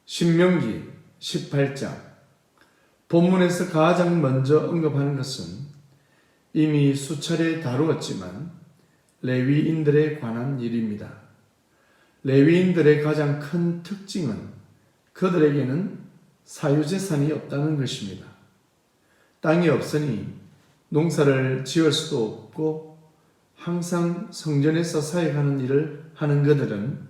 신명기 18장. 본문에서 가장 먼저 언급하는 것은 이미 수차례 다루었지만 레위인들에 관한 일입니다. 레위인들의 가장 큰 특징은 그들에게는 사유재산이 없다는 것입니다. 땅이 없으니 농사를 지을 수도 없고 항상 성전에서 사역하는 일을 하는 그들은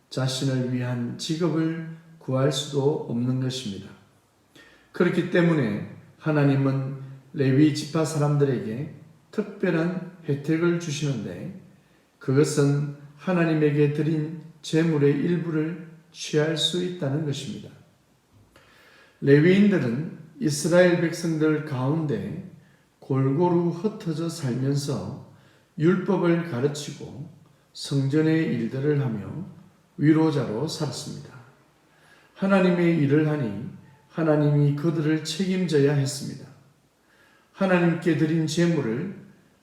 자신을 위한 직업을 구할 수도 없는 것입니다. 그렇기 때문에 하나님은 레위 지파 사람들에게 특별한 혜택을 주시는데 그것은 하나님에게 드린 제물의 일부를 취할 수 있다는 것입니다. 레위인들은 이스라엘 백성들 가운데 골고루 흩어져 살면서 율법을 가르치고 성전의 일들을 하며 위로자로 살았습니다. 하나님의 일을 하니 하나님이 그들을 책임져야 했습니다. 하나님께 드린 제물을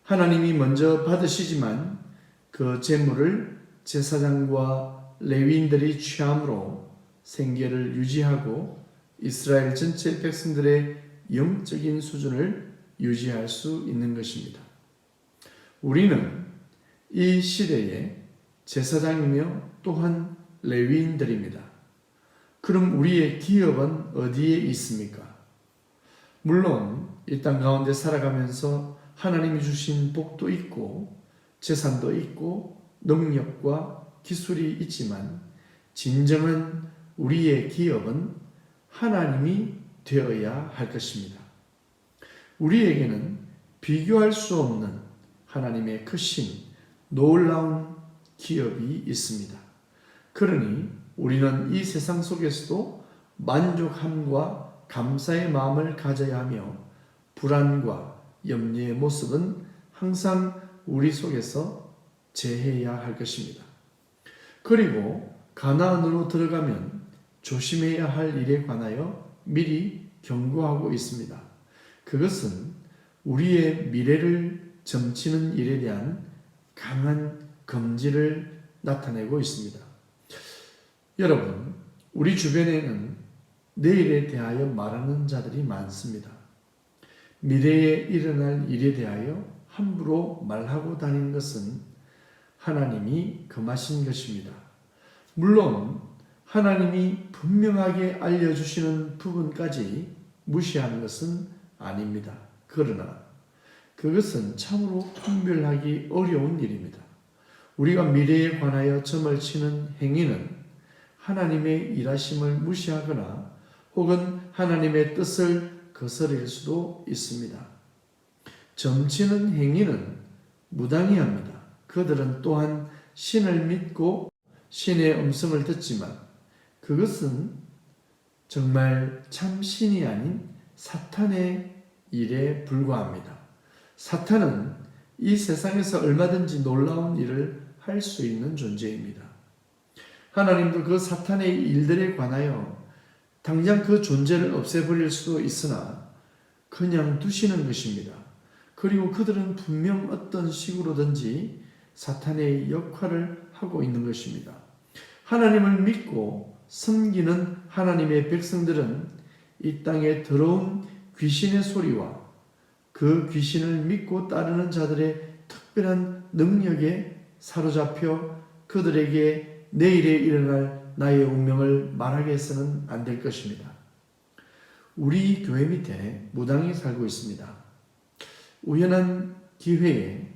하나님이 먼저 받으시지만 그 제물을 제사장과 레위인들이 취함으로 생계를 유지하고 이스라엘 전체 백성들의 영적인 수준을 유지할 수 있는 것입니다. 우리는 이 시대의 제사장이며 또한 레위인들입니다. 그럼 우리의 기업은 어디에 있습니까? 물론 이 땅 가운데 살아가면서 하나님이 주신 복도 있고 재산도 있고 능력과 기술이 있지만 진정한 우리의 기업은 하나님이 되어야 할 것입니다. 우리에게는 비교할 수 없는 하나님의 크신 놀라운 기업이 있습니다. 그러니 우리는 이 세상 속에서도 만족함과 감사의 마음을 가져야 하며 불안과 염려의 모습은 항상 우리 속에서 제해야 할 것입니다. 그리고 가나안으로 들어가면 조심해야 할 일에 관하여 미리 경고하고 있습니다. 그것은 우리의 미래를 점치는 일에 대한 강한 금지를 나타내고 있습니다. 여러분, 우리 주변에는 내일에 대하여 말하는 자들이 많습니다. 미래에 일어날 일에 대하여 함부로 말하고 다니는 것은 하나님이 금하신 것입니다. 물론 하나님이 분명하게 알려주시는 부분까지 무시하는 것은 아닙니다. 그러나 그것은 참으로 분별하기 어려운 일입니다. 우리가 미래에 관하여 점을 치는 행위는 하나님의 일하심을 무시하거나 혹은 하나님의 뜻을 거스릴 수도 있습니다. 점치는 행위는 무당해합니다. 그들은 또한 신을 믿고 신의 음성을 듣지만 그것은 정말 참 신이 아닌 사탄의 일에 불과합니다. 사탄은 이 세상에서 얼마든지 놀라운 일을 할 수 있는 존재입니다. 하나님도 그 사탄의 일들에 관하여 당장 그 존재를 없애버릴 수도 있으나 그냥 두시는 것입니다. 그리고 그들은 분명 어떤 식으로든지 사탄의 역할을 하고 있는 것입니다. 하나님을 믿고 섬기는 하나님의 백성들은 이 땅에 더러운 귀신의 소리와 그 귀신을 믿고 따르는 자들의 특별한 능력에 사로잡혀 그들에게 내일에 일어날 나의 운명을 말하게 해서는 안 될 것입니다. 우리 교회 밑에 무당이 살고 있습니다. 우연한 기회에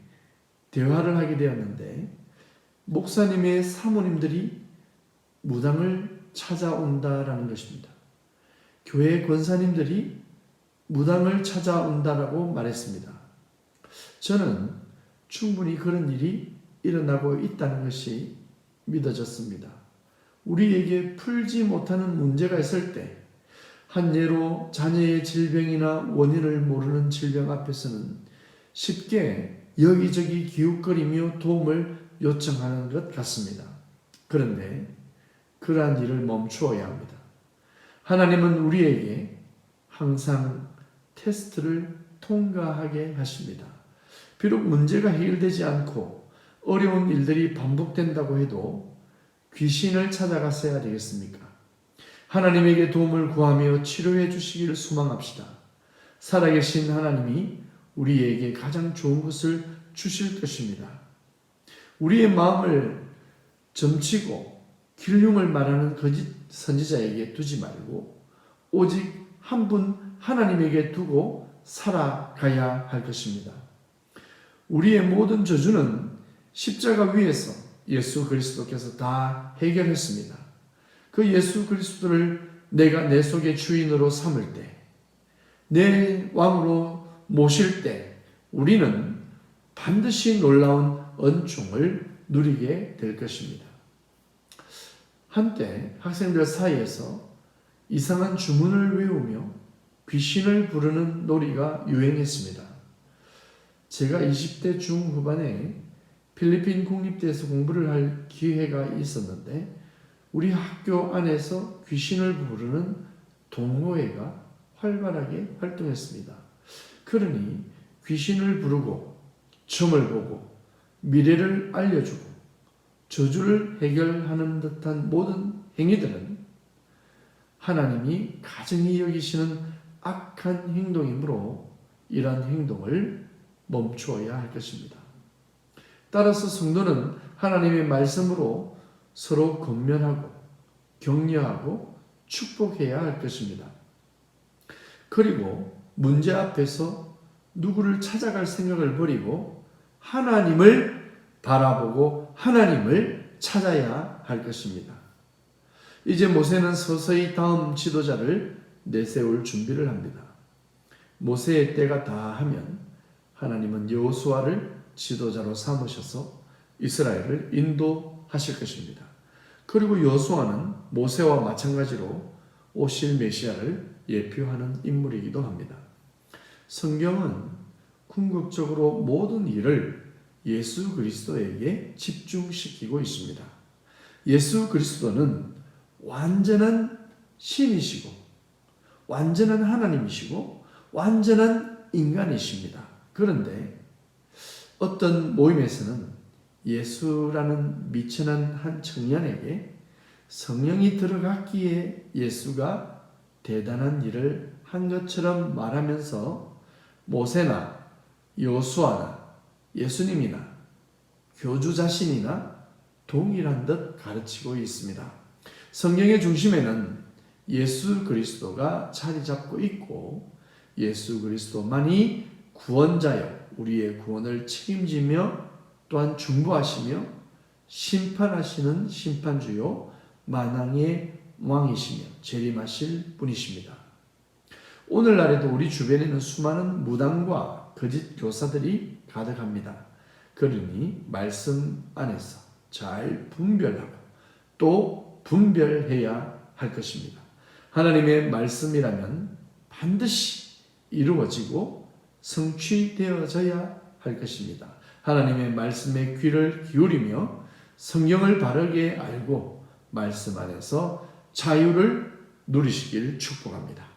대화를 하게 되었는데 목사님의 사모님들이 무당을 찾아온다라는 것입니다. 교회 권사님들이 무당을 찾아온다라고 말했습니다. 저는 충분히 그런 일이 일어나고 있다는 것이 믿어졌습니다. 우리에게 풀지 못하는 문제가 있을 때 한 예로 자녀의 질병이나 원인을 모르는 질병 앞에서는 쉽게 여기저기 기웃거리며 도움을 요청하는 것 같습니다. 그런데 그러한 일을 멈추어야 합니다. 하나님은 우리에게 항상 테스트를 통과하게 하십니다. 비록 문제가 해결되지 않고 어려운 일들이 반복된다고 해도 귀신을 찾아갔어야 되겠습니까? 하나님에게 도움을 구하며 치료해 주시기를 소망합시다. 살아계신 하나님이 우리에게 가장 좋은 것을 주실 것입니다. 우리의 마음을 점치고 길흉을 말하는 거짓 선지자에게 두지 말고 오직 한 분 하나님에게 두고 살아가야 할 것입니다. 우리의 모든 저주는 십자가 위에서 예수 그리스도께서 다 해결했습니다. 그 예수 그리스도를 내가 내 속의 주인으로 삼을 때, 내 왕으로 모실 때 우리는 반드시 놀라운 은총을 누리게 될 것입니다. 한때 학생들 사이에서 이상한 주문을 외우며 귀신을 부르는 놀이가 유행했습니다. 제가 20대 중후반에 필리핀 국립대에서 공부를 할 기회가 있었는데 우리 학교 안에서 귀신을 부르는 동호회가 활발하게 활동했습니다. 그러니 귀신을 부르고 점을 보고 미래를 알려주고 저주를 해결하는 듯한 모든 행위들은 하나님이 가증히 여기시는 악한 행동이므로 이러한 행동을 멈추어야 할 것입니다. 따라서 성도는 하나님의 말씀으로 서로 권면하고 격려하고 축복해야 할 것입니다. 그리고 문제 앞에서 누구를 찾아갈 생각을 버리고 하나님을 바라보고 하나님을 찾아야 할 것입니다. 이제 모세는 서서히 다음 지도자를 내세울 준비를 합니다. 모세의 때가 다하면 하나님은 여호수아를 지도자로 삼으셔서 이스라엘을 인도하실 것입니다. 그리고 여호수아는 모세와 마찬가지로 오실 메시아를 예표하는 인물이기도 합니다. 성경은 궁극적으로 모든 일을 예수 그리스도에게 집중시키고 있습니다. 예수 그리스도는 완전한 신이시고 완전한 하나님이시고 완전한 인간이십니다. 그런데 어떤 모임에서는 예수라는 미천한 한 청년에게 성령이 들어갔기에 예수가 대단한 일을 한 것처럼 말하면서 모세나 여호수아나 예수님이나 교주 자신이나 동일한 듯 가르치고 있습니다. 성경의 중심에는 예수 그리스도가 자리 잡고 있고 예수 그리스도만이 구원자여 우리의 구원을 책임지며 또한 중보하시며 심판하시는 심판주요 만왕의 왕이시며 재림하실 분이십니다. 오늘날에도 우리 주변에는 수많은 무당과 거짓 교사들이 가득합니다. 그러니 말씀 안에서 잘 분별하고 또 분별해야 할 것입니다. 하나님의 말씀이라면 반드시 이루어지고 성취되어져야 할 것입니다. 하나님의 말씀에 귀를 기울이며 성경을 바르게 알고 말씀 안에서 자유를 누리시길 축복합니다.